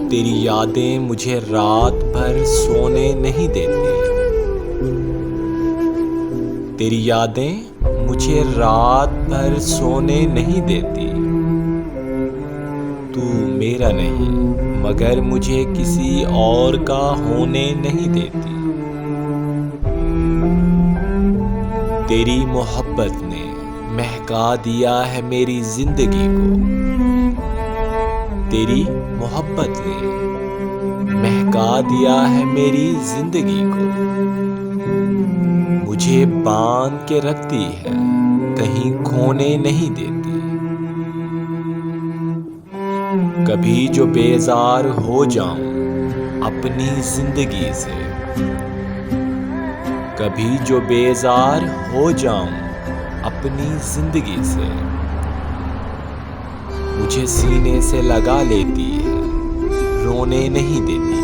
तेरी यादें मुझे रात भर सोने नहीं देती। तेरी यादें मुझे रात भर सोने नहीं देती। तू मेरा नहीं मगर मुझे किसी और का होने नहीं देती। तेरी मोहब्बत ने महका दिया है मेरी जिंदगी को। तेरी मोहब्बत ने महका दिया है मेरी जिंदगी को। मुझे बांध के रखती है, कहीं खोने नहीं देती। कभी जो बेजार हो जाऊं अपनी जिंदगी से, कभी जो बेजार हो जाऊं अपनी जिंदगी से, मुझे सीने से लगा लेती है, रोने नहीं देती।